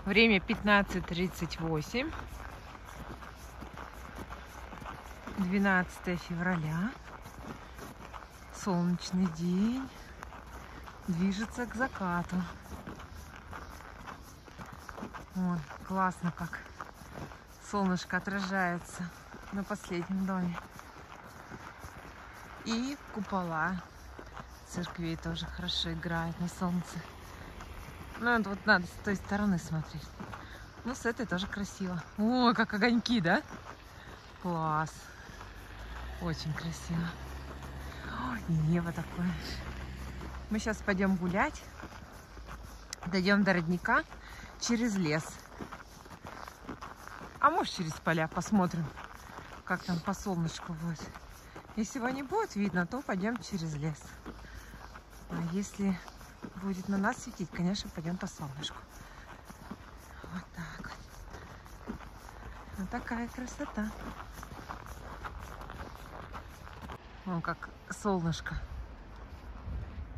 Время 15:38. 12 февраля. Солнечный день. Движется к закату. Вот, классно как солнышко отражается на последнем доме. И купола церквей тоже хорошо играют на солнце. Ну, это вот надо с той стороны смотреть. Ну, с этой тоже красиво. О, как огоньки, да? Класс. Очень красиво. Ой, и небо такое. Мы сейчас пойдем гулять. Дойдем до родника через лес. А может, через поля посмотрим, как там по солнышку будет. Если его не будет видно, то пойдем через лес. А если будет на нас светить, конечно, пойдем по солнышку. Вот так вот. Вот такая красота. Вон как солнышко.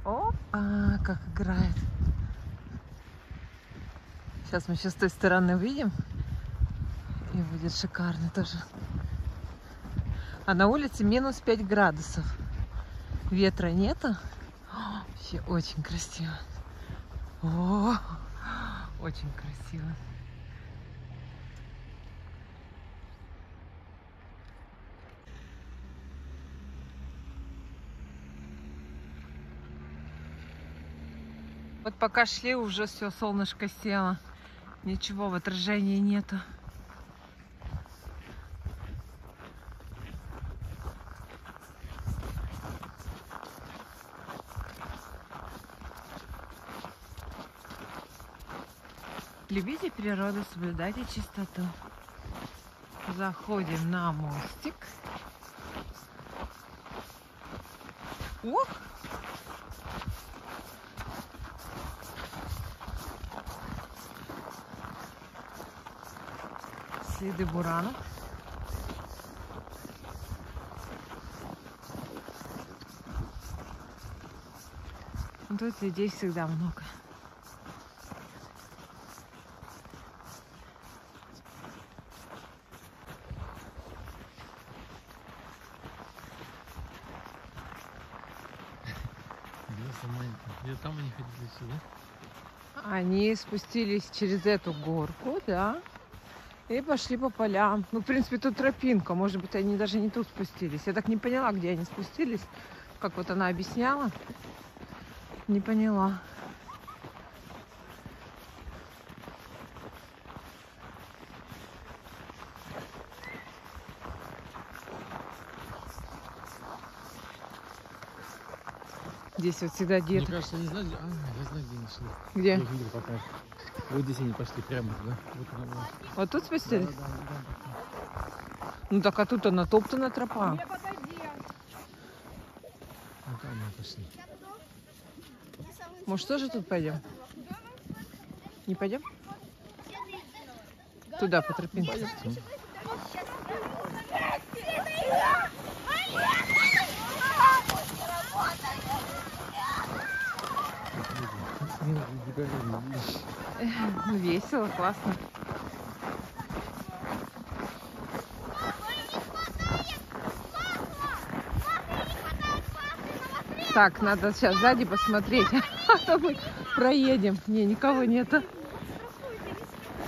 Опа, как играет. Сейчас мы еще с той стороны выйдем. И будет шикарно тоже. А на улице минус 5 градусов. Ветра нету. Вообще очень красиво. О, очень красиво. Вот пока шли, уже все, солнышко село. Ничего в отражении нету. Любите природу, соблюдайте чистоту. Заходим на мостик. Ох! Следы буранов. Тут людей всегда много. Где там они ходили сюда? Они спустились через эту горку, да, и пошли по полям. Ну, в принципе, тут тропинка. Может быть, они даже не тут спустились. Я так не поняла, где они спустились. Как вот она объясняла. Не поняла. Здесь вот всегда Мне дети. кажется, не знаю, где... я знаю, где они шли. Где? Я видел пока. Вот здесь они пошли прямо, да? Вот она. Вот тут спустились? Да. Ну так, а тут она топтана тропа. Вот там они пошли. Может, тоже тут пойдем? Не пойдем? Туда, по тропинке. Весело, классно. Так, надо сейчас сзади посмотреть, а то мы проедем. Не, никого нету.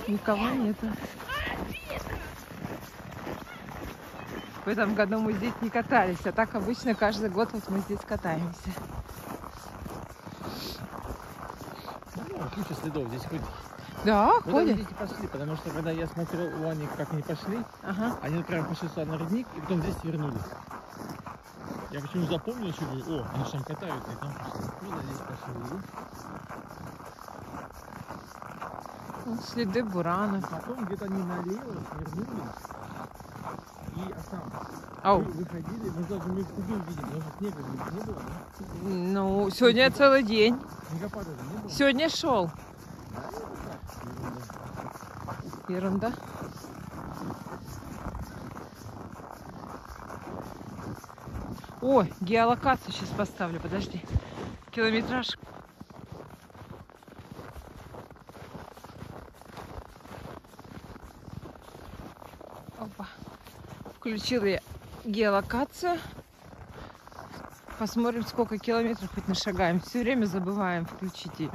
Никого нету. В этом году мы здесь не катались, а так обычно каждый год вот мы здесь катаемся. Куча следов здесь ходит. Да, Вот ходят. дети пошли, потому что когда я смотрел у Ани, как они пошли, Ага. они вот прям пошли сюда на родник и потом здесь вернулись. Я почему запомнил, еще говорю, о, они же там катаются, и там пошли. Вот здесь пошли. Вот следы буранов. Потом где-то они налево вернулись и остались. Ау. Выходили, мы даже мы в кубе видим, потому что снега не было, да? Ну, сегодня целый день. Снегопада не было. Сегодня шел. Ерунда. О, геолокацию сейчас поставлю, подожди. Километраж. Опа. Включила я геолокацию. Посмотрим, сколько километров хоть нашагаем. Все время забываем включить ее.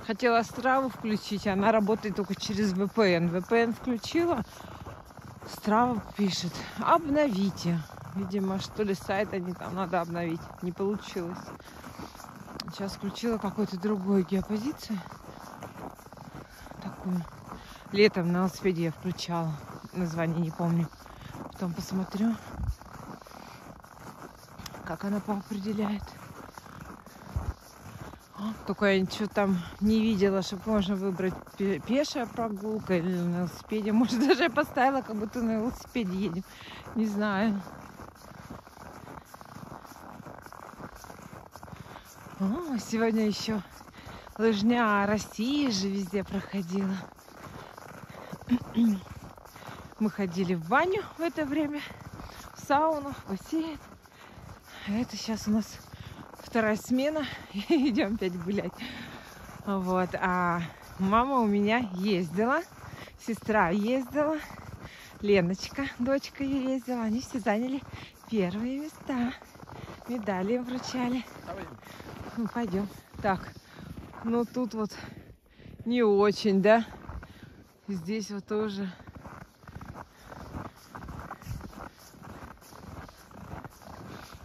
Хотела Страву включить, она работает только через VPN. VPN включила, Страва пишет: обновите. Видимо, что ли, сайт они там надо обновить. Не получилось. Сейчас включила какую-то другую геопозицию. Такую. Летом на велосипеде я включала. Название не помню. Потом посмотрю, как она поопределяет. Только я ничего там не видела, чтобы можно выбрать пешая прогулка или на велосипеде. Может, даже я поставила, как будто на велосипеде едем. Не знаю. О, сегодня еще лыжня России же везде проходила. Мы ходили в баню в это время, в сауну, в бассейн. Это сейчас у нас вторая смена. Идем опять гулять. Вот. А мама у меня ездила, сестра ездила, Леночка, дочка ее ездила. Они все заняли первые места. Медали им вручали. Ну, пойдем. Так, ну тут вот не очень, да? Здесь вот тоже.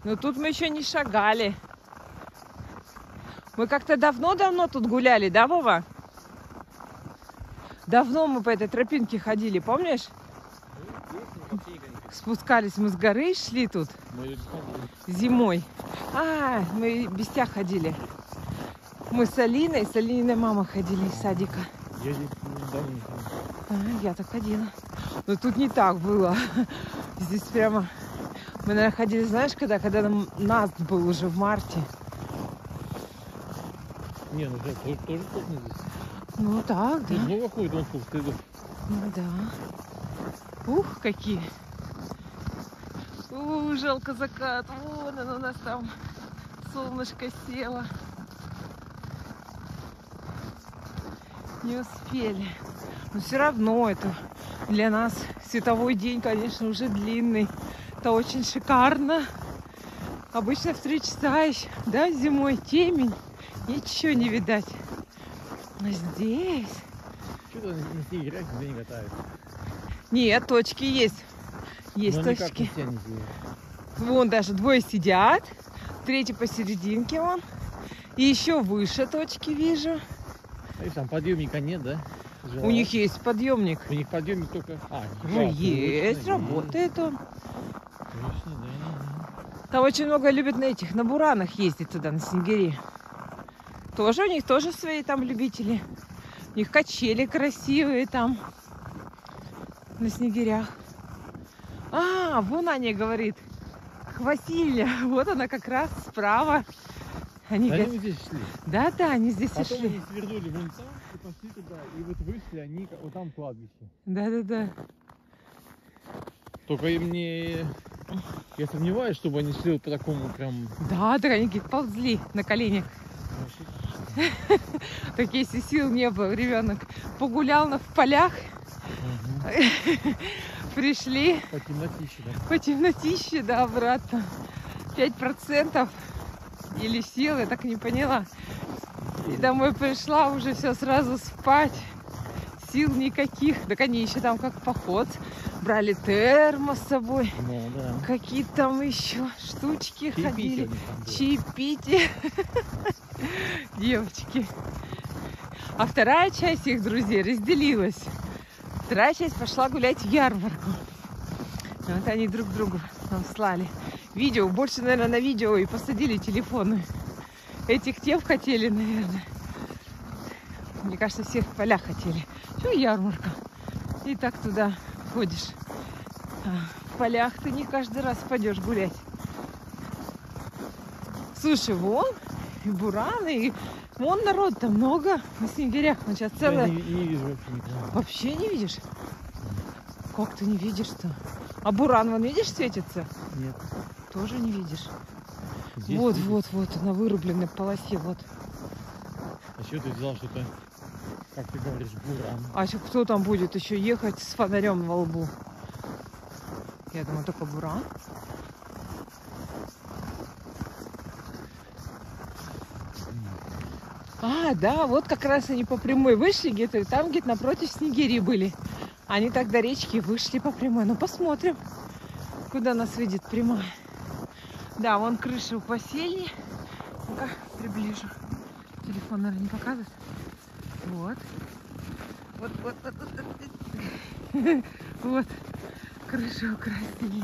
Но тут мы еще не шагали. Мы как-то давно-давно тут гуляли, да, Вова? Давно мы по этой тропинке ходили, помнишь? Спускались мы с горы, шли тут зимой. А, мы без тебя ходили. Мы с Алиной мама ходили из садика. Я здесь давно не ходил. Я так ходила. Но тут не так было. Здесь прямо... Мы, наверное, ходили, знаешь, когда нас был уже в марте. Не, ну да, тоже плотно здесь. Ну так, да. Тут много ходит, он сколько следов. Ну да. Ух, какие. Жалко закат. Вон он у нас там. Солнышко село. Не успели. Но все равно это для нас световой день, конечно, уже длинный. Это очень шикарно. Обычно в 3 часа еще, да, зимой темень. Ничего не видать. А здесь... Что-то на снегирях нигде не катают. Нет, точки есть. Есть но точки. Не вон даже 2 сидят. 3 посерединке вон. И еще выше точки вижу. А там подъемника нет, да? У них есть подъемник. У них подъемник только... Ну, есть, точно, работает он. Точно, да. Там очень много любят на буранах ездить туда, на Снегири. Тоже у них тоже свои там любители. У них качели красивые там, на Снегирях. А, вон Аня говорит, Василья, вот она как раз справа. Они мы здесь шли. Да, они здесь и Потом шли. они свернули вон там и пошли туда. И вот вышли они, вот там кладбище. Да. Только им не... Я сомневаюсь, чтобы они шли по такому прям... Да, они ползли на коленях. Так если сил не было, ребенок погулял в полях. Пришли. По темнотище, да? По темнотище, да, обратно. 5% или сил, я так не поняла. И домой пришла, уже все сразу спать. Сил никаких. Так они еще там как поход. Брали термос с собой. Ну, да. Какие там еще штучки ходили. Чаепитие. Девочки. А вторая часть их друзей разделилась. Вторая часть пошла гулять в ярмарку. Вот они друг другу нам слали. Видео. Больше, наверное, на видео и посадили телефоны. Этих тем хотели, наверное. Мне кажется, всех в полях хотели. Что ярмарка? И так туда ходишь. В полях ты не каждый раз пойдешь гулять. Слушай, вон и бураны, и вон народ-то много на Снегирях. Он сейчас целая... Я не вижу вообще никого. Вообще не видишь? Как ты не видишь-то? А буран, вон, видишь, светится? Нет. Тоже не видишь? Здесь Вот, на вырубленной полосе, вот. А что ты взял что-то? как ты говоришь, буран. А еще кто там будет еще ехать с фонарем во лбу? Я думаю, только буран. А, да, вот как раз они по прямой вышли где-то, и там где-то напротив снегири были. Они так до речки вышли по прямой. Ну, посмотрим, куда нас видит прямая. Да, вон крыша у посельни. Ну-ка, приближу. Телефон, наверное, не показывает. Вот. Вот. Вот. Крыша у красили.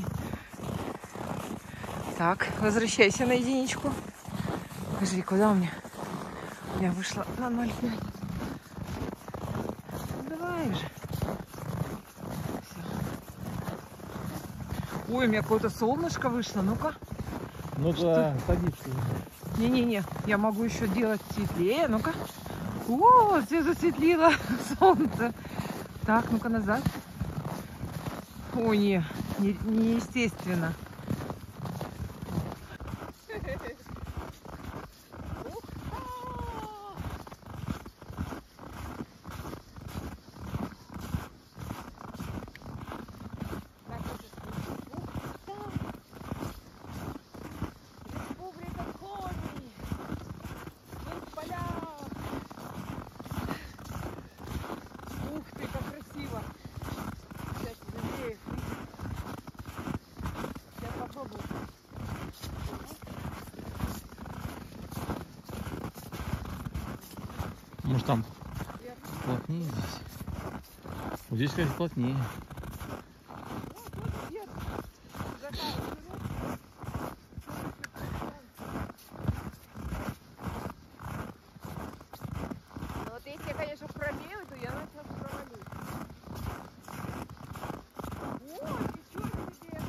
Так, возвращайся на единичку. Подожди, куда у меня? Я вышла на 0,5. Давай же. Всё. Ой, у меня какое-то солнышко вышло. Ну-ка. Ну да, садись. Не-не-не, я могу еще делать светлее. Ну-ка. О, все засветлило солнце. Так, ну-ка назад. Ой, неестественно. Ух ты, как красиво! Сейчас надеюсь. Сейчас попробую. Может там плотнее здесь? Вот здесь, конечно, плотнее. Вот если я, конечно, пробею, то я начала провалить. О, ничего себе!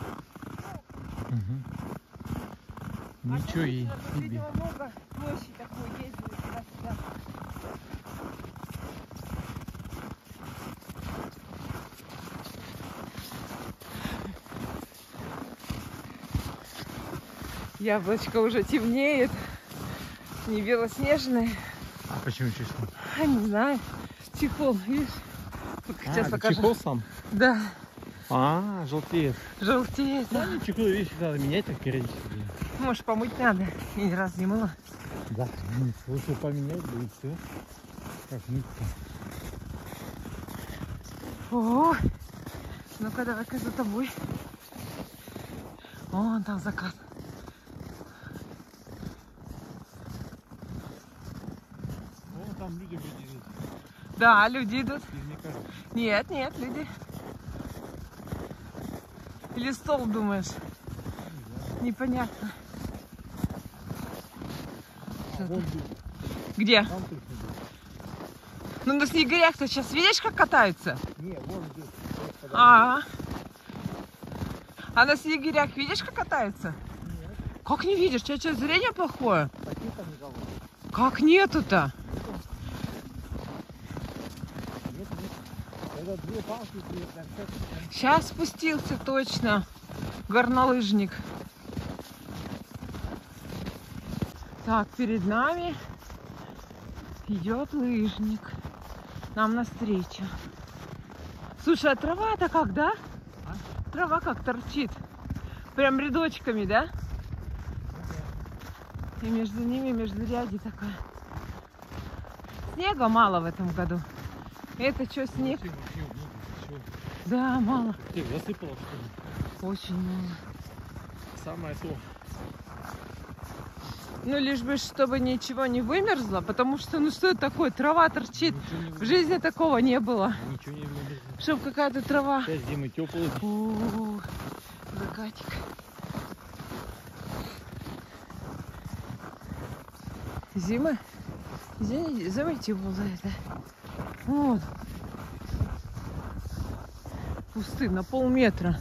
Ничего и От себе. видимо, много площади такой ездили туда-сюда. Яблочко уже темнеет. Не белоснежное. А почему чехол? А, не знаю. Чехол, видишь? Сейчас покажу. Чехол сам? Да. А, желтеет. Желтеет. Да, чехлы, вещи надо менять так периодически. Может, помыть надо. Я ни разу не мыла. Да, лучше поменять, да и все. Как мыться. О, ну-ка, давай-ка за тобой. Вон там закат. О, там люди вроде идут. Да, люди идут. Мне кажется. Нет, нет, люди. Или стол, думаешь? Непонятно. А, вон люди. Где? Там точно идут. Ну, на снегирях-то сейчас видишь, как катаются? Не, вон идет. А на снегирях видишь, как катаются? Нет, Как не видишь? У тебя зрение плохое? таких там никого. Как нету-то? Нет. Это две палки, как Сейчас спустился точно горнолыжник. Так, перед нами идет лыжник. Нам навстречу. Слушай, а трава-то как, да? А? Трава как торчит. Прям рядочками, да? И между ними междурядье такое. Снега мало в этом году. Это что, снег? Да, мало. Ты засыпала, что ли? Очень мало. Самое то. Ну, лишь бы, чтобы ничего не вымерзло, потому что, ну что это такое, трава торчит. В жизни такого не было. Ничего не вымерзло. Чтоб какая-то трава. Сейчас зимы теплые. О, закатик. Зимы? Зимы теплые, да. Вот. Кусты на полметра.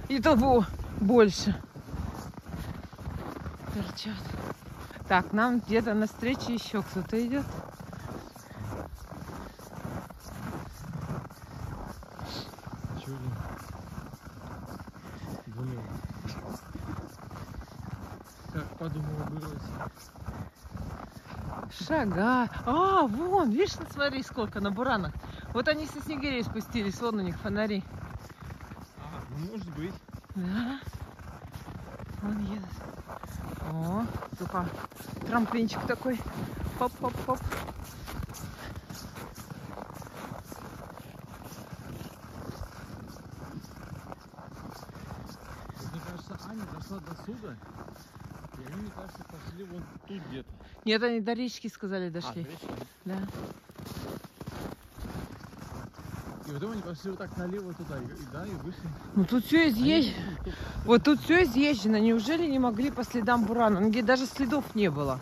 И того больше. Торчат. Так, нам где-то навстречу еще кто-то идет. Чего? Думаю. Как подумала бросить. Шага. А, вон, видишь, смотри, сколько на буранах. Вот они со снегирей спустились, вон у них фонари. А, ну может быть. Да. Вон едут. О, тупо трамплинчик такой. Хоп-хоп-хоп. Мне кажется, Аня дошла до суда, и они, мне кажется, пошли вон тут где-то. Нет, они до речки, сказали, дошли. Да. И потом они пошли вот так налево туда, и вышли. Ну тут все изъезжено. Вот тут все изъезжено. Неужели не могли по следам бурана? Ну, где даже следов не было.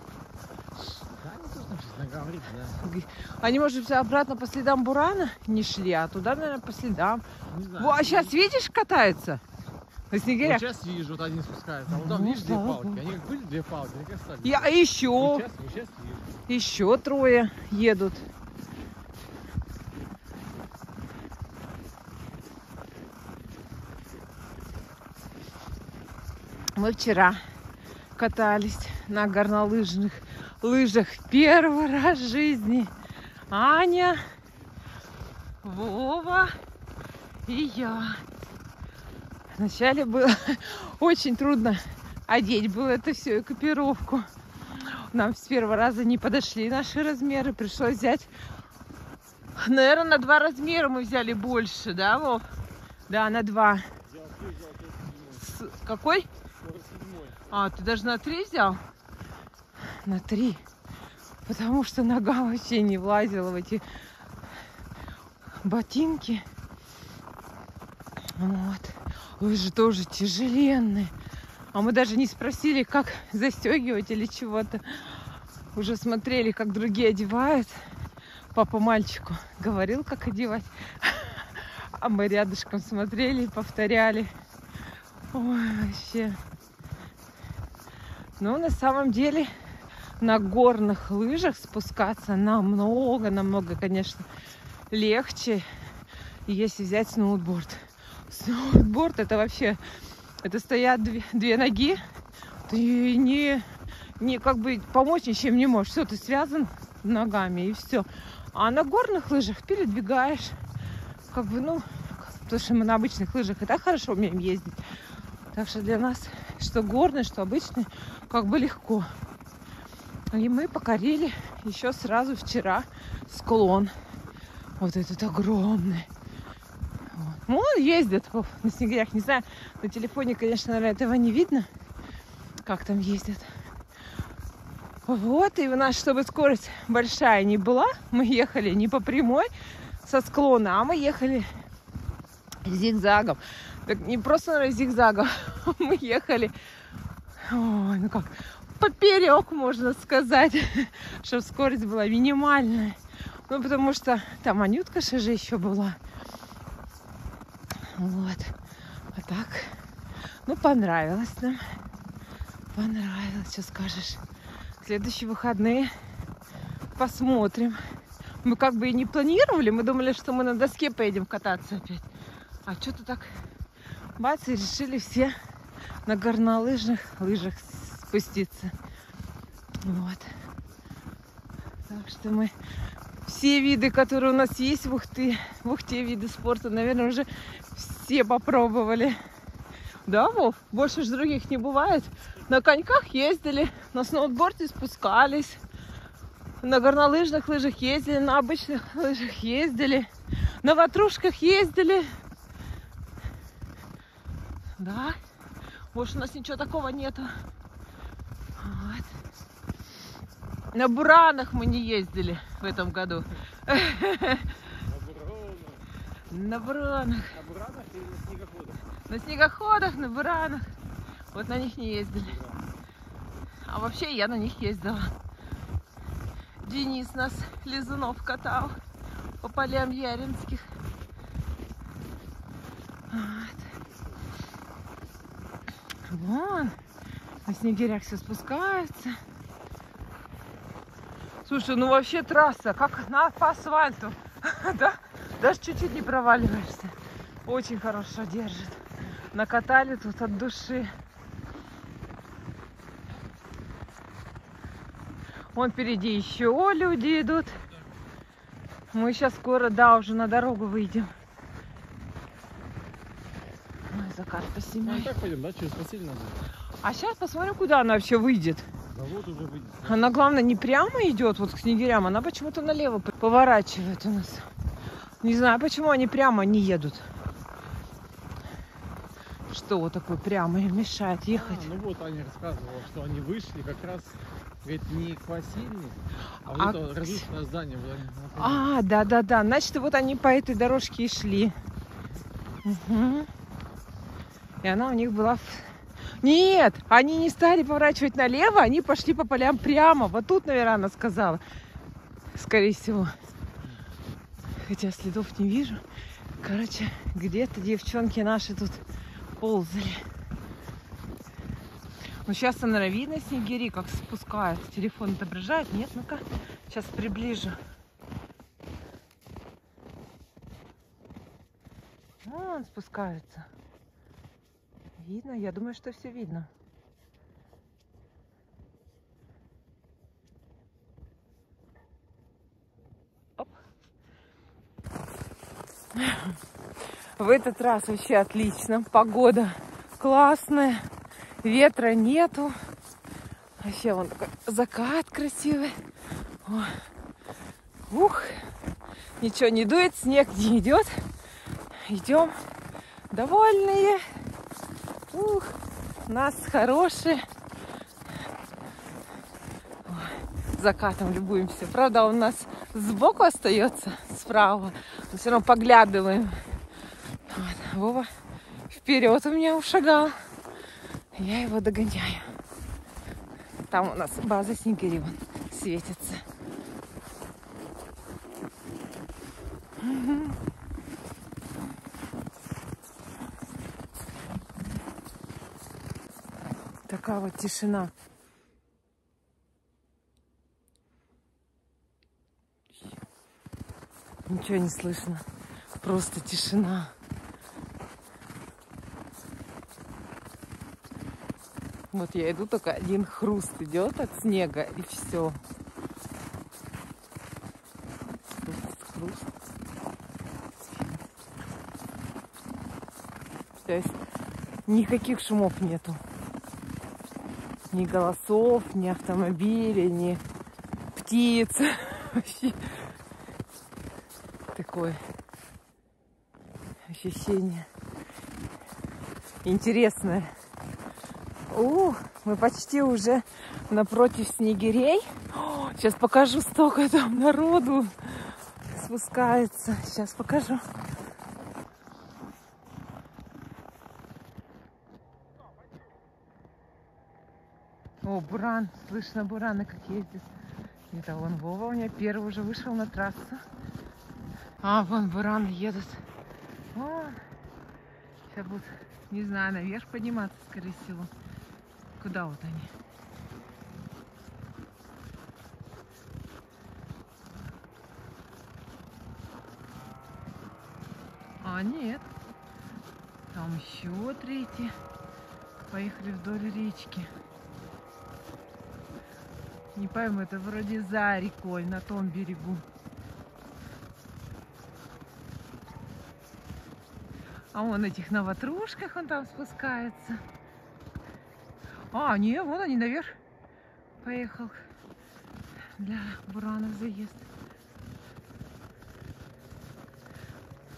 Да, они тоже там сейчас наговорит, да. Они, может быть, обратно по следам бурана не шли, а туда, наверное, по следам. Не знаю. Во, а сейчас, видишь, катается на Вот снегирях. сейчас вижу, вот один спускается, а вот там, видишь, две палки. Они как были две палки, они как стали. Я еще, Вот сейчас вижу. еще трое едут. Мы вчера катались на горнолыжных лыжах первый раз в жизни. Аня, Вова и я. Вначале было очень трудно одеть было это все, экипировку. Нам с первого раза не подошли наши размеры. Пришлось взять, наверное, на 2 размера мы взяли больше, да, Вов? Да, на 2. Какой? А, ты даже на 3 взял? На 3. Потому что нога вообще не влазила в эти ботинки. Вот. Лыжи тоже тяжеленные. А мы даже не спросили, как застегивать или чего-то. Уже смотрели, как другие одевают. Папа мальчику говорил, как одевать. А мы рядышком смотрели и повторяли. Ой, вообще. Но на самом деле на горных лыжах спускаться намного, конечно, легче, если взять сноуборд. Сноуборд это вообще, это стоят две ноги, ты не как бы помочь ничем не можешь. Все, ты связан ногами и все. А на горных лыжах передвигаешь, как бы, ну, потому что мы на обычных лыжах и так хорошо умеем ездить. Так что для нас, что горные, что обычные, как бы легко. И мы покорили еще сразу вчера склон. Вот этот огромный. Вот. Ну, он ездит на снегирях. Не знаю, на телефоне, конечно, наверное, этого не видно, как там ездят. Вот, и у нас, чтобы скорость большая не была, мы ехали не по прямой со склона, а мы ехали зигзагом. Так не просто, наверное, зигзагом, мы ехали, ой, ну как, поперек, можно сказать, чтобы скорость была минимальная. Ну, потому что там Анютка же еще была. Вот. А так, ну, понравилось нам. Понравилось, что скажешь. Следующие выходные посмотрим. Мы как бы и не планировали, мы думали, что мы на доске поедем кататься опять. А что-то так, бац, и решили все на горнолыжных лыжах спуститься. Вот. Так что мы все виды, которые у нас есть в Ухте виды спорта, наверное, уже все попробовали. Да, Вов? Больше же других не бывает. На коньках ездили, на сноуборде спускались, на горнолыжных лыжах ездили, на обычных лыжах ездили, на ватрушках ездили. Да, больше у нас ничего такого нету. Вот. На буранах мы не ездили в этом году. На буранах. На буранах или на снегоходах? На снегоходах, на буранах. Вот на них не ездили. А вообще я на них ездила. Денис нас лизунов катал по полям Яринских. Вот. Вон, на снегирях все спускаются. Слушай, ну вообще трасса, как по асфальту. Да? Даже чуть-чуть не проваливаешься. Очень хорошо держит. Накатали тут от души. Вон впереди еще люди идут. Мы сейчас скоро, да, уже на дорогу выйдем. Ой, закат Ну, поснимай. так пойдем, да? Через постель надо. А сейчас посмотрим, куда она вообще выйдет. Да вот уже выйдет. Она, главное, не прямо идет вот к снегирям, она почему-то налево поворачивает у нас. Не знаю, почему они прямо не едут. Что вот такое прямо им мешает ехать? Ну вот Аня рассказывала, что они вышли как раз, говорит, не к Васильне, а вот А это разрушенное здание. Вот А, да-да-да. Значит, вот они по этой дорожке и шли. Угу. И она у них была... Нет, они не стали поворачивать налево, они пошли по полям прямо. Вот тут, наверное, она сказала. Скорее всего. Хотя следов не вижу. Короче, где-то девчонки наши тут ползали. Ну, сейчас, наверное, видно снегири, как спускают. Телефон отображает. Нет, ну-ка, сейчас приближу. Вон спускаются. Видно? Я думаю, что все видно. Оп. В этот раз вообще отлично. Погода классная. Ветра нету. Вообще вон такой закат красивый. О. Ух. Ничего не дует, снег не идет. Идем довольные. Ух. Нас хорошие. Закатом любуемся. Правда, он у нас сбоку остается, справа. Но все равно поглядываем. Вот. Вова вперед у меня ушагал. Я его догоняю. Там у нас база снегирей светится. Угу. Такая вот тишина. Ничего не слышно. Просто тишина. Вот я иду, только один хруст идет от снега, и все. Хруст. То есть никаких шумов нету. Ни голосов, ни автомобилей, ни птиц. Вообще такое ощущение интересное. Мы почти уже напротив снегирей. Сейчас покажу, столько там народу спускается. Сейчас покажу. О, буран. Слышно бураны, как ездят. Это вон Вова у меня первый уже вышел на трассу. А, вон бураны едут. Вон. Сейчас будут, не знаю, наверх подниматься, скорее всего. Куда вот они? А, нет. Там еще третий. Поехали вдоль речки. Не пойму, это вроде за рекой, на том берегу. А вон этих на ватрушках он там спускается. А, не, вон они наверх поехал. Для буранов заезд.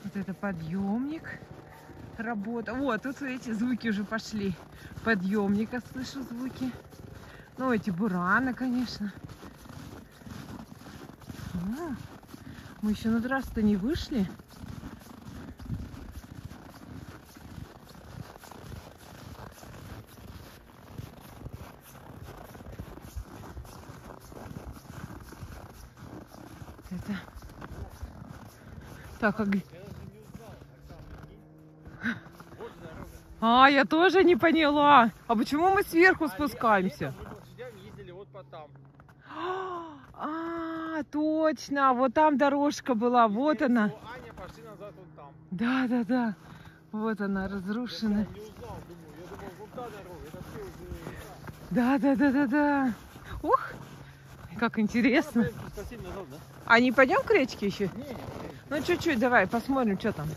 Вот это подъемник работа. Вот, тут эти звуки уже пошли. Подъемника слышу звуки. Ну, эти бураны, конечно. А, мы еще на трассу-то не вышли. Это... Так, а я тоже не поняла. А почему мы сверху спускаемся? А, точно. Вот там дорожка была. Вот она. Да, да, да. Вот она, разрушена. Да, да, да, да, да. Ух, Как интересно. Назад, да? А не пойдем к речке еще? Не. Ну, чуть-чуть, давай, посмотрим, что там.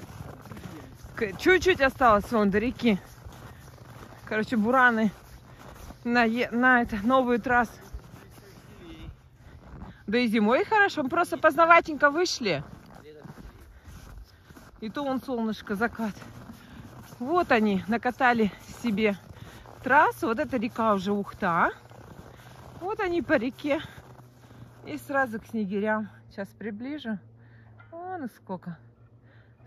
Чуть-чуть осталось вон до реки. Короче, бураны на новую трассу. Да и зимой хорошо, мы просто поздноватенько вышли. И то вон солнышко, закат. Вот они накатали себе трассу. Вот это река уже Ухта. Вот они по реке. И сразу к снегирям. Сейчас приближу. Вон сколько.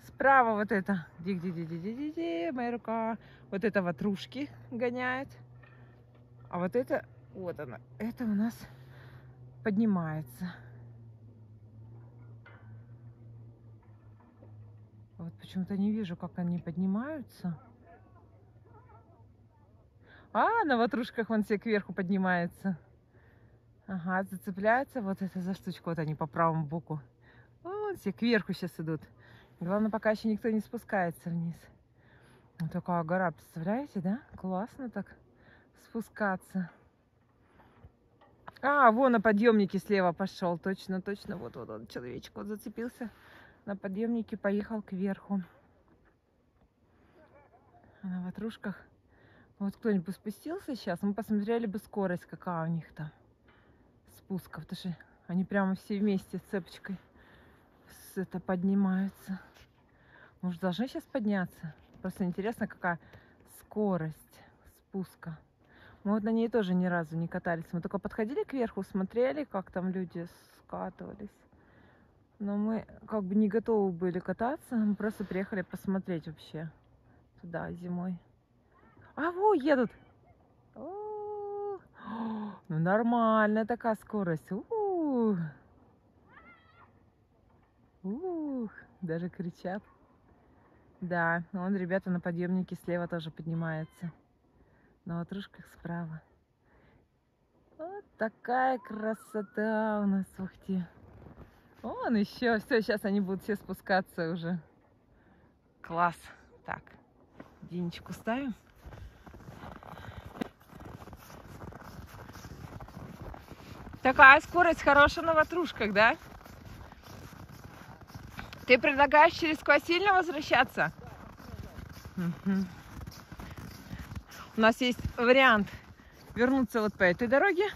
Справа вот это. Моя рука. Вот это ватрушки гоняет. А вот это, вот она. Это у нас поднимается. Вот почему-то не вижу, как они поднимаются. А, на ватрушках вон все кверху поднимается. Ага, зацепляется вот это за штучку. Вот они по правому боку. Вон все кверху сейчас идут. Главное, пока еще никто не спускается вниз. Вот такая гора, представляете, да? Классно так спускаться. А, вон на подъемнике слева пошел. Точно, точно. Вот он, человечек вот зацепился. На подъемнике поехал кверху. А на ватрушках. Вот кто-нибудь бы спустился сейчас, мы посмотрели бы скорость, какая у них там спусков. Потому что они прямо все вместе с цепочкой это поднимаются. Может, должны сейчас подняться? Просто интересно, какая скорость спуска. Мы вот на ней тоже ни разу не катались. Мы только подходили кверху, смотрели, как там люди скатывались. Но мы как бы не готовы были кататься. Мы просто приехали посмотреть вообще туда зимой. А, во, едут. Ну, нормальная такая скорость. Даже кричат. Да, вон ребята на подъемнике слева тоже поднимаются. На ватрушках справа. Вот такая красота у нас в Ухте. Вон еще. Все, сейчас они будут все спускаться уже. Класс. Так, Динечку ставим. Такая скорость хорошая на ватрушках, да? Ты предлагаешь через Квасильно возвращаться? Угу. У нас есть вариант вернуться вот по этой дороге.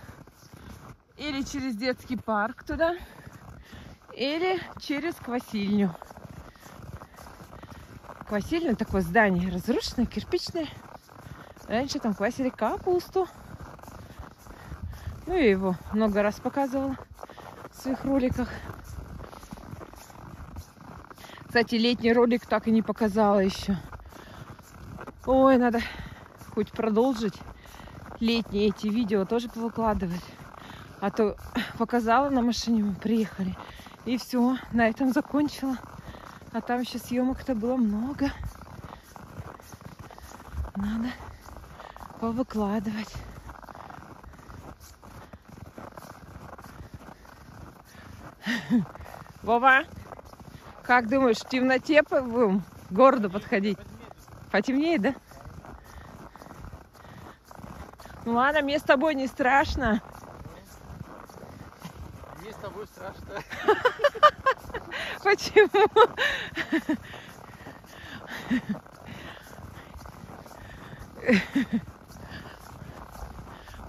Или через детский парк туда. Или через Квасильню. Квасильня такое здание разрушенное, кирпичное. Раньше там квасили капусту. Ну, я его много раз показывала в своих роликах. Кстати, летний ролик так и не показала еще. Ой, надо хоть продолжить летние эти видео тоже повыкладывать. А то показала на машине, мы приехали. И все, на этом закончила. А там еще съемок-то было много. Надо повыкладывать. Вова, как думаешь, в темноте будем к городу подходить? Потемнеет, да? Ну ладно, мне с тобой не страшно. Мне с тобой страшно. Почему?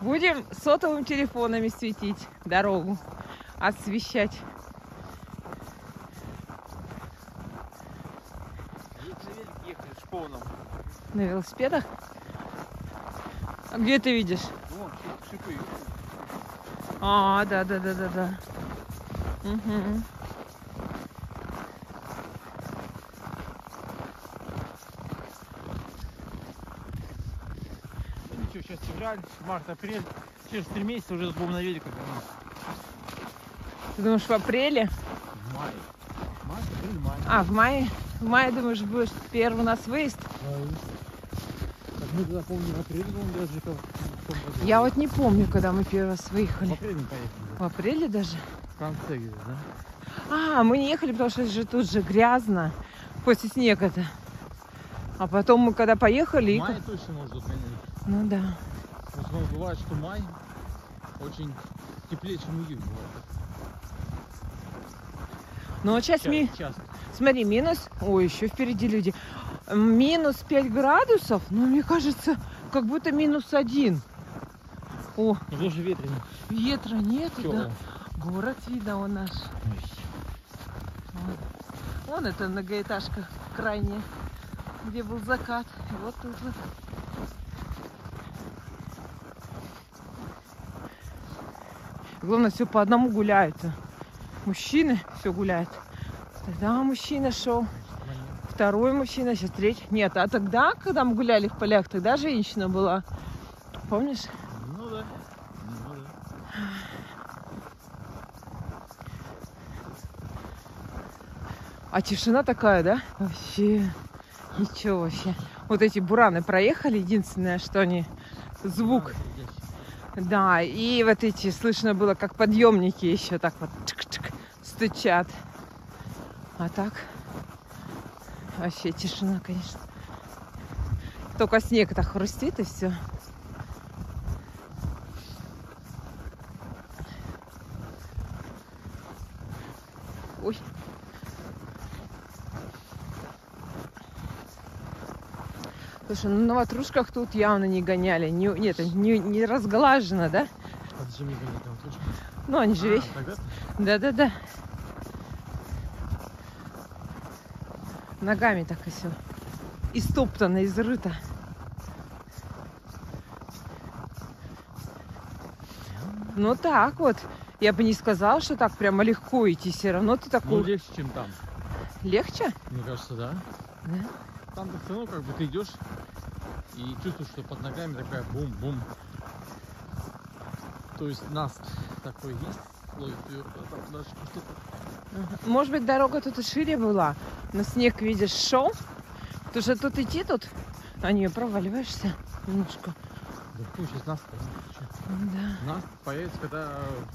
Будем сотовыми телефонами светить дорогу, освещать. Ехали в полном. На велосипедах? А где ты видишь? Вон, шипы. А, да. Угу. Ну ничего, сейчас февраль, март, апрель. Через 3 месяца уже будем на великах. Ты думаешь, в апреле? В мае. Март, апрель, май. А, в мае? В мае, думаешь, будешь первый у нас выезд? Как мы тогда помним, в апреле, по-моему, даже в том году. Я вот не помню, когда мы первый раз выехали. В апреле мы поехали. В апреле даже? В конце где-то, да? А, мы не ехали, потому что же тут же грязно. После снега-то. А потом мы когда поехали... В мае точно можно понять. Ну да. В основном бывает, что май очень теплее, чем июнь бывает. Ну вот сейчас, Часто. смотри, минус, ой, еще впереди люди, минус 5 градусов, но мне кажется, как будто -1. О, Но тоже ветрено. ветра нет, Всё. да. Город видно он наш. Вон эта многоэтажка крайняя, где был закат. И вот тут вот. Главное, все по одному гуляются. Мужчины все гуляют. Тогда мужчина шел, второй мужчина, сейчас третий. Нет, а тогда, когда мы гуляли в полях, тогда женщина была. Помнишь? Ну да. Ну да. А тишина такая, да? Вообще. Ничего вообще. Вот эти бураны проехали, единственное, что они звук. Да, и вот эти, слышно было, как подъемники еще так вот чик-чик стучат. А так вообще тишина, конечно. Только снег так хрустит и все. Ой. Слушай, ну на ватрушках тут явно не гоняли. Не разглажено, да? А зачем мне гонять на ватрушку? Ну, они же весь. Тогда? Да-да-да. Ногами так и все. Истоптано, изрыто. Ну так вот. Я бы не сказала, что так прямо легко идти. Все равно ты такой... Ну, легче, чем там. Легче? Мне кажется, да. Да. Там все равно как бы ты идешь и чувствуешь, что под ногами такая бум-бум. То есть наст такой есть, слой твердо, а там даже что-то. Может быть, дорога тут и шире была, но снег, видишь, шел. Потому что тут идти тут, а не, проваливаешься немножко. Да фу, сейчас наст. Да. Наст появится, когда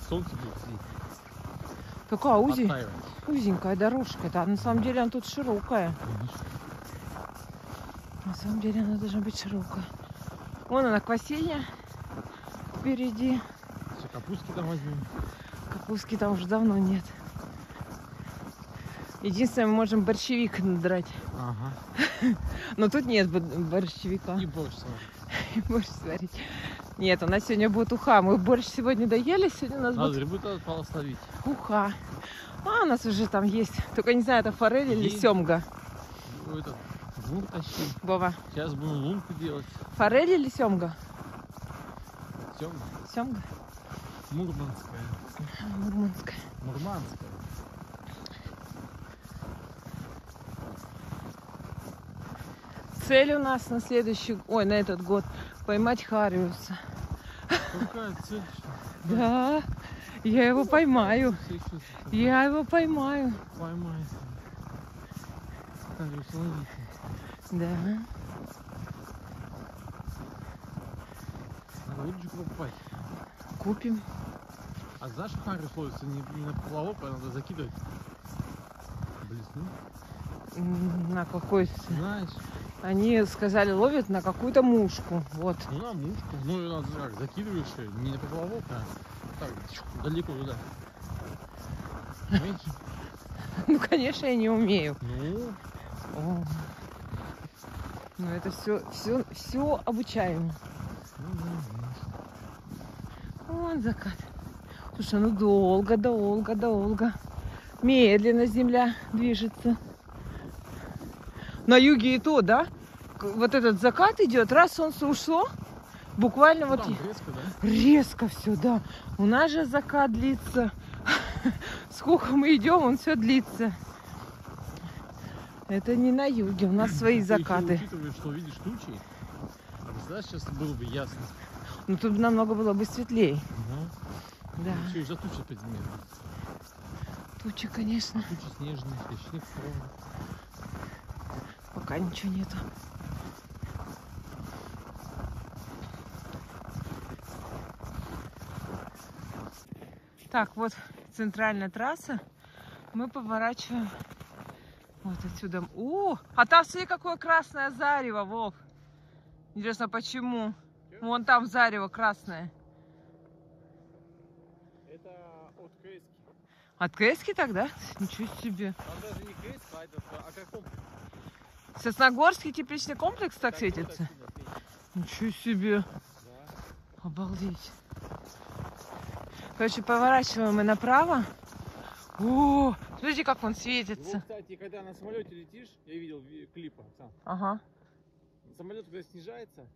солнце будет сидеть. Такая Оттаивать. узенькая дорожка, да. На самом деле она тут широкая. Конечно. На самом деле она должна быть широкая. Вон она, квасильня впереди. Все, капустки там возьмем. Капустки там уже давно нет. Единственное, мы можем борщевик надрать. Ага. Но тут нет борщевика. И борщ сварить. И борщ сварить. Нет, у нас сегодня будет уха. Мы борщ сегодня доели, сегодня у нас будет Надо будет полословить. уха. А у нас уже там есть. Только не знаю, это форель или Есть. семга. Этот лун тащи. Вова, Сейчас будем лунку делать. форель или семга? Тём. Семга? Мурманская. Мурманская. Мурманская. Цель у нас на следующий, ой, на этот год поймать хариуса. Какая цель? Да, я его поймаю. Я его поймаю. Поймай. Хариус ловите. Да. Надо удочку покупать. Купим. А знаешь, хариус ловится не на поплавок, а надо закидывать. Блесну. На какой? Знаешь? Они сказали, ловят на какую-то мушку. Вот. Ну на мушку. Ну ее надо как, закидываешь ее, не на поплавок, а так, далеко туда. Понимаете? Ну, конечно, я не умею. Ну, О. Ну, это все обучаемо. Вон закат. Слушай, ну долго. Медленно земля движется. На юге и то, да? Вот этот закат идет, раз солнце ушло, буквально ну вот там резко, да? резко все, да. У нас же закат длится. Сколько мы идем, он все длится. Это не на юге, у нас свои Ты закаты. еще учитываешь, что видишь тучи, а представляешь, сейчас было бы ясно. Ну тут намного было бы светлее. Угу. Да. Все из-за тучи подземелья. Тучи, конечно. Тучи снежные, снег ровно. Пока ничего нету. Так, вот центральная трасса. Мы поворачиваем вот отсюда. О, а там смотри, какое красное зарево, Вов. Интересно, почему? Вон там зарево красное. Это от КСки. От КСки тогда? Ничего себе. Там даже не КС, а этот, а как комплекс. Сосногорский тепличный комплекс так Так светится? вот отсюда светит. Ничего себе. Да. Обалдеть. Короче, поворачиваем мы направо. О, смотрите, как он Его, светится. кстати, когда на самолете летишь, я видел клипы, Оксан. Ага. Самолет, когда снижается,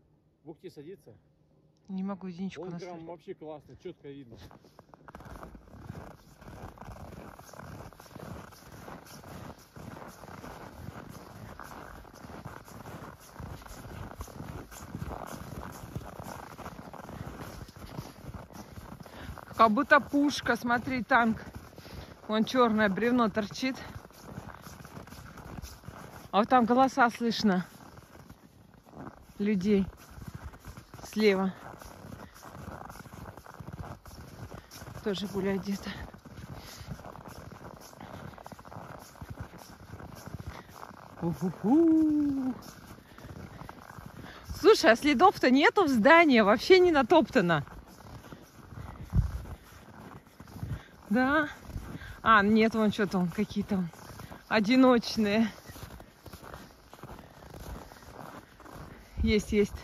в бухте садится, Не могу единичку он настроить. прям вообще классно, четко видно. Как будто пушка, смотри, танк. Вон черное бревно торчит. А вот там голоса слышно. Людей. Слева. Тоже гуляет где-то. Уху-ху. Слушай, а следов-то нету в здании, вообще не натоптано. Да. А, нет, вон что-то он какие-то одиночные. Есть, есть.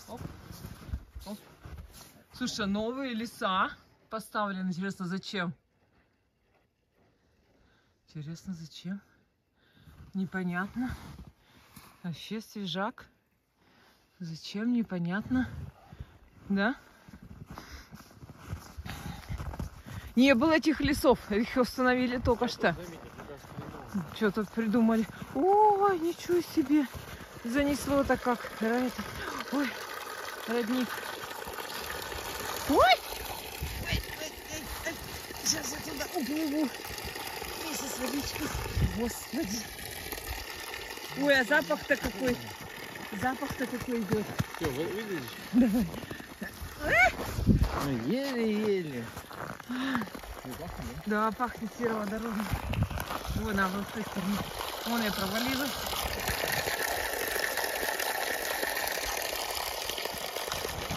Оп. Оп. Слушай, новые леса поставлены. Интересно, зачем? Интересно, зачем? Непонятно. Вообще свежак. Зачем? Непонятно. Да? Не было этих лесов. Их установили только что. Что тут придумали? Ой, ничего себе. Занесло-то как. Ой, родник. Ой! Сейчас я туда уплыву. Вместе с водичкой. Господи. Ой, а запах-то какой. Запах-то какой идет. Все, вы видишь? Давай. Еле-еле. Да, пахнет сероводородом. Ой, на вот с той стороны. Вон я провалилась.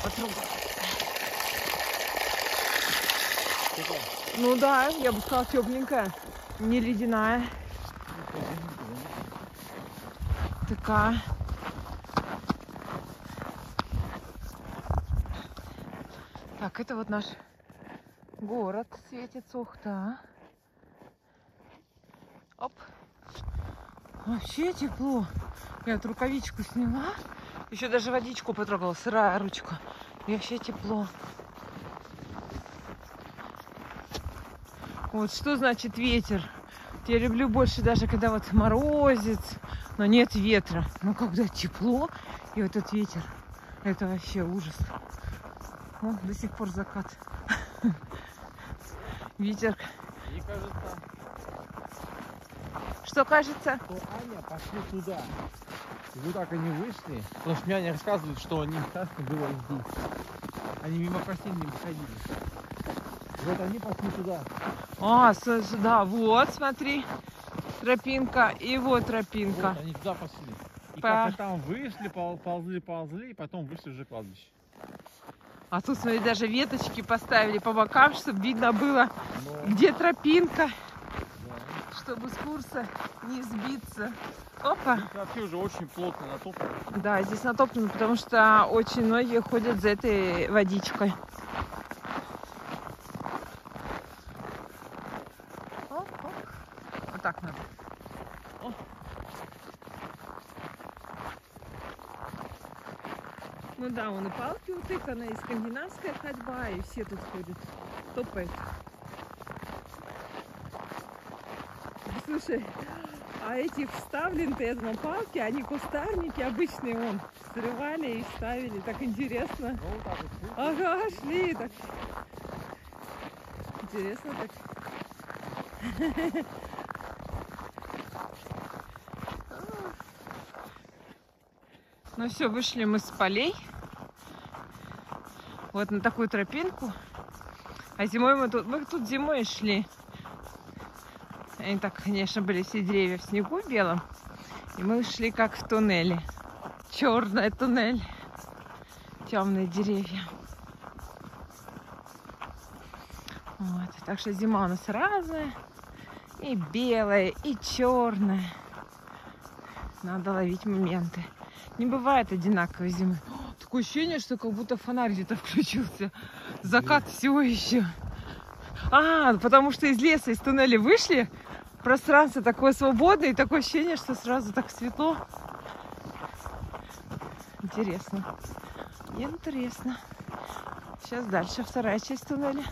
Потрогала. Ну да, я бы сказала, тепленькая. Не ледяная. Такая. Так, это вот наш город светится. Ухта. Оп. Вообще тепло. Я вот рукавичку сняла. Еще даже водичку потрогала. Сырая ручка. И вообще тепло. Вот что значит ветер. Я люблю больше даже, когда вот морозец, но нет ветра. Но когда тепло и вот этот ветер, это вообще ужас. О, до сих пор закат. Ветер. Мне кажется, Что кажется? что Аня пошли туда. И вот так они вышли. Потому что мне Аня рассказывает, что они страшно было здесь. Они мимо бассейна не выходили. Вот они пошли туда. А, сюда, вот, смотри. Тропинка. И вот тропинка. Вот, они туда пошли. И По- как-то там вышли, ползли, и потом вышли уже кладбище. А тут, смотри, даже веточки поставили по бокам, чтобы видно было, Но, где тропинка, да. чтобы с курса не сбиться. Опа. Здесь вообще уже очень плотно натоплено. Да, здесь натоплено, потому что очень многие ходят за этой водичкой. Оп, оп. Вот так надо. О. Ну да, вон и палки утыканы, и скандинавская ходьба, и все тут ходят. Топают. Слушай, а этих вставлены-то, я думаю, палки, они кустарники обычные, вон, срывали и ставили. Так интересно. Ну, вот так вот шли. Ага, шли так. Интересно так. Ну все, вышли мы с полей. Вот на такую тропинку. А зимой мы тут зимой шли. Они так, конечно, были все деревья в снегу белом. И мы шли как в туннеле. Черный туннель. Темные деревья. Вот. Так что зима у нас разная. И белая, и черная. Надо ловить моменты. Не бывает одинаковой зимы. О, такое ощущение, что как будто фонарь где-то включился. Закат все еще. Потому что из леса, из туннеля вышли. Пространство такое свободное. И такое ощущение, что сразу так светло. Интересно. Интересно. Сейчас дальше вторая часть туннеля.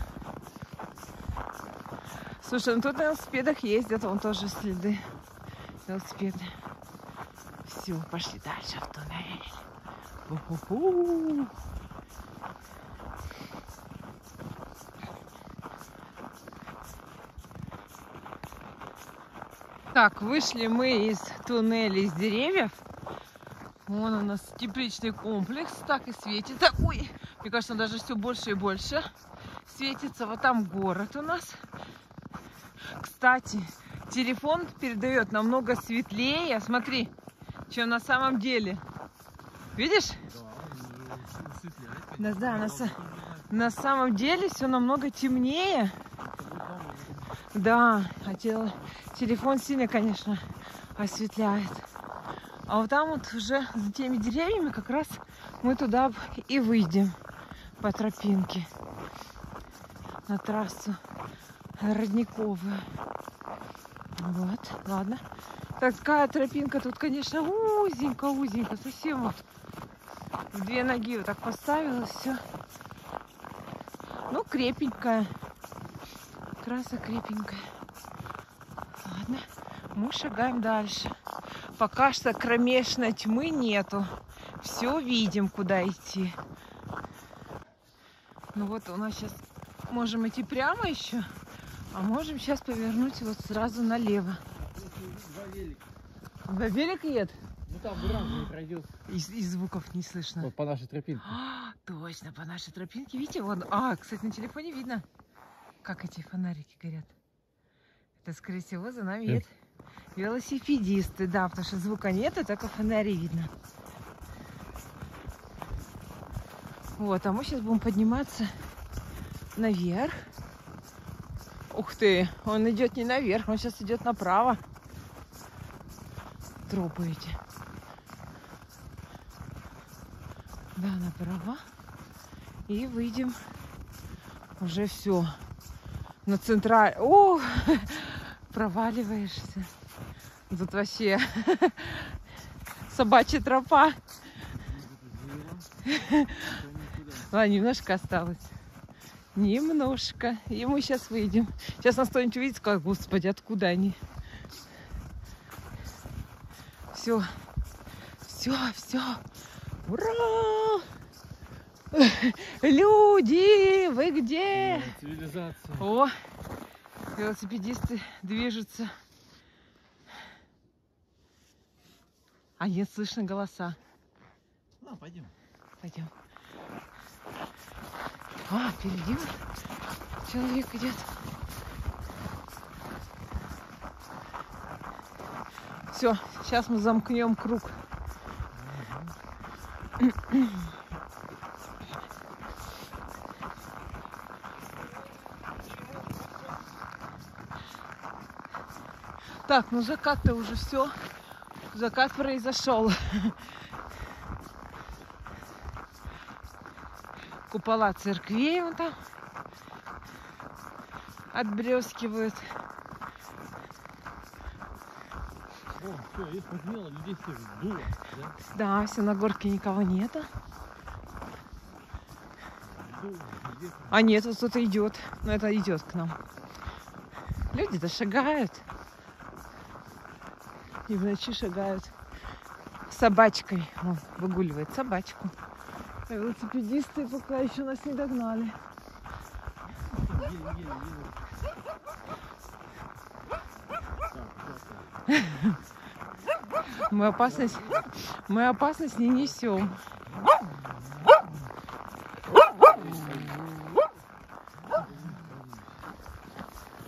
Слушай, ну тут на велосипедах ездят, вон тоже следы велосипеды. Все, пошли дальше в туннель. Ху-ху-ху. Так, вышли мы из туннеля, из деревьев. Вон у нас тепличный комплекс, так и светится. Ой, мне кажется, он даже все больше и больше светится. Вот там город у нас. Кстати, телефон передает намного светлее. Смотри, чем на самом деле. Видишь? Да, на самом деле все намного темнее. Да, а телефон сильно, конечно, осветляет. А вот там вот уже за теми деревьями как раз мы туда и выйдем по тропинке на трассу Родниковую. Вот, ладно. Такая тропинка тут, конечно, узенько, совсем вот в 2 ноги вот так поставила, все. Ну, крепенькая. Трасса крепенькая. Ладно, мы шагаем дальше. Пока что кромешной тьмы нету. Все видим, куда идти. Ну вот у нас сейчас можем идти прямо еще, а можем сейчас повернуть вот сразу налево. Два велика едет? Ну там буран не пройдет. И звуков не слышно. Вот по нашей тропинке. Точно, по нашей тропинке. Видите, вон. Кстати, на телефоне видно, как эти фонарики горят. Это, скорее всего, за нами едут велосипедисты. Да, потому что звука нет, и только фонари видно. Вот, а мы сейчас будем подниматься наверх. Ух ты, он идет не наверх, он сейчас идет направо. Тропы эти. Да, направо. И выйдем. Уже все. На централь. О, проваливаешься. Тут вообще собачья тропа. Ладно, немножко осталось. Немножко. И мы сейчас выйдем. Сейчас нас кто-нибудь увидит, скажет: господи, откуда они? Все. Ура! Люди, вы где? Цивилизация. О, велосипедисты движутся. А нет, слышно голоса. Пойдем. Пойдем. Впереди человек идет. Все, сейчас мы замкнем круг. Так, ну закат-то уже все. Закат произошел. Купола церквей вон там отблескивают. Все, есть подмело, людей всех сдуло, да? Да, все, на горке никого нету. А нет, вот кто-то идет. Но это идет к нам. Люди-то шагают. И в ночи шагают. С собачкой. Вон, выгуливает собачку. А велосипедисты пока еще нас не догнали. Мы опасность не несем.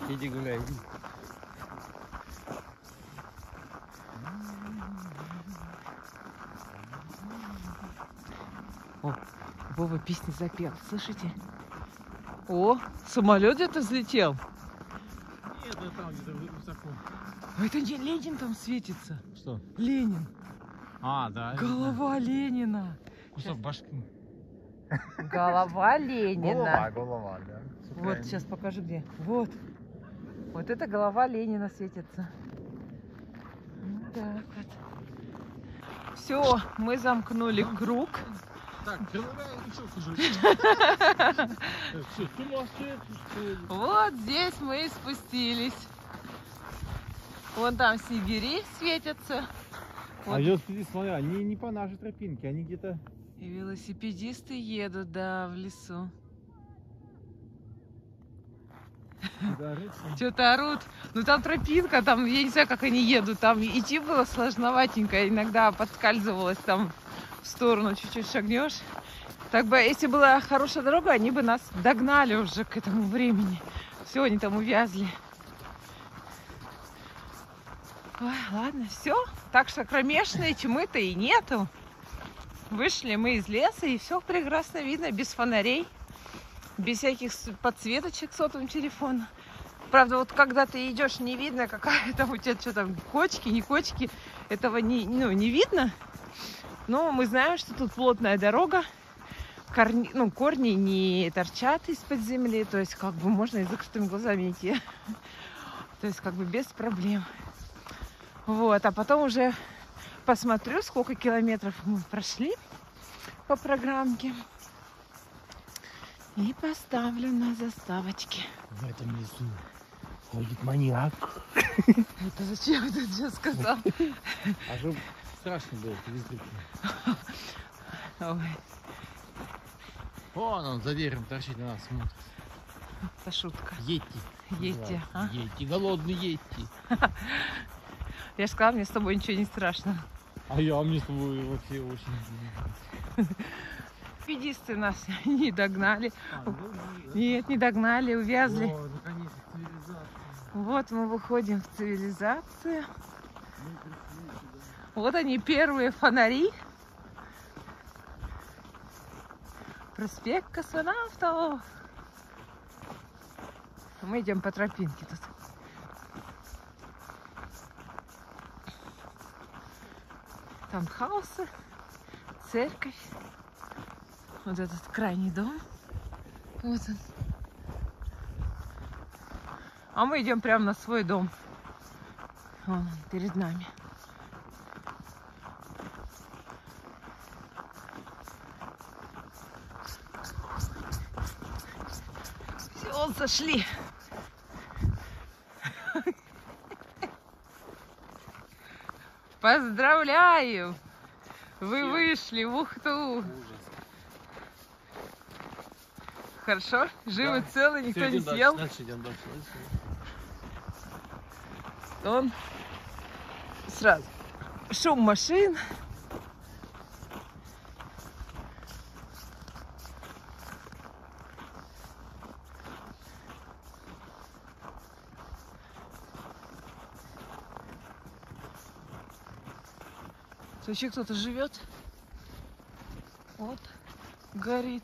Иди гуляй. Вова песни запел. Слышите? О, самолет где-то взлетел. Нет, это там где-то высоко. А это не Ленин там светится. Что? Ленин. А, да. Голова Ленина. Кусок башки. Голова Ленина. Голова, да. Вот, сейчас покажу где. Вот. Вот это голова Ленина светится. Вот так вот. Все, мы замкнули круг. Так, еще хуже. Все, с ума сойти. Вот здесь мы и спустились. Вон там снегири светятся. А Вот. велосипедисты, смотри, они не по нашей тропинке, они где-то... И велосипедисты едут, да, в лесу. Что-то орут. Ну там тропинка, там, я не знаю, как они едут. Там идти было сложноватенько. Иногда подскальзывалась там в сторону, чуть-чуть шагнешь. Так бы, если была хорошая дорога, они бы нас догнали уже к этому времени. Все, они там увязли. Ой, ладно, все. Так что кромешной тьмы-то и нету. Вышли мы из леса, и все прекрасно видно, без фонарей, без всяких подсветочек сотовым телефоном. Правда, вот когда ты идешь, не видно, какая там у тебя, что там, кочки, не кочки. Этого не видно. Но мы знаем, что тут плотная дорога. Корни не торчат из-под земли. То есть, как бы можно и закрытыми глазами идти. То есть, как бы без проблем. Вот, а потом уже посмотрю, сколько километров мы прошли по программке. И поставлю на заставочке. В этом лесу ходит маньяк. Это зачем ты сейчас сказал? А чтобы страшно было, ты Ой, вон он за деревом торчит, на нас смотрит. это шутка. Йети. Йети, а? Йети, голодный йети. Я же сказала, мне с тобой ничего не страшно. А мне с тобой вообще очень... Велосипедисты нас не догнали. Нет, не догнали, увязли. О, наконец-то цивилизация. Вот мы выходим в цивилизацию. Вот они, первые фонари. Проспект Космонавтов. Мы идем по тропинке тут. Таунхаусы, церковь. Вот этот крайний дом. Вот он. А мы идем прямо на свой дом. Вон он, перед нами. Все, зашли. Поздравляю! Вы вышли в Ухту. Хорошо? Живы, целы, никто не съел? Дальше идем, дальше. Он сразу. Шум машин. Тут еще кто-то живет. Вот, горит.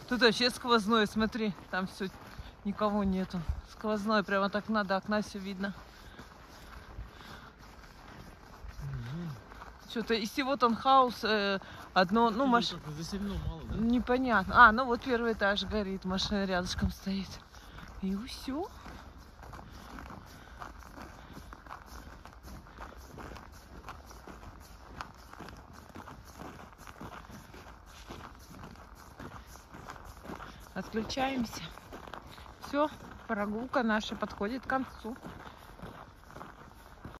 Тут вообще сквозной, смотри, там все, никого нету. Сквозной, прямо так надо, окна все видно. Что-то из всего таунхаус одно, ну, машина. Заселено мало, да? Непонятно. А, ну вот первый этаж горит, машина рядышком стоит. И все. Отключаемся. Все, прогулка наша подходит к концу.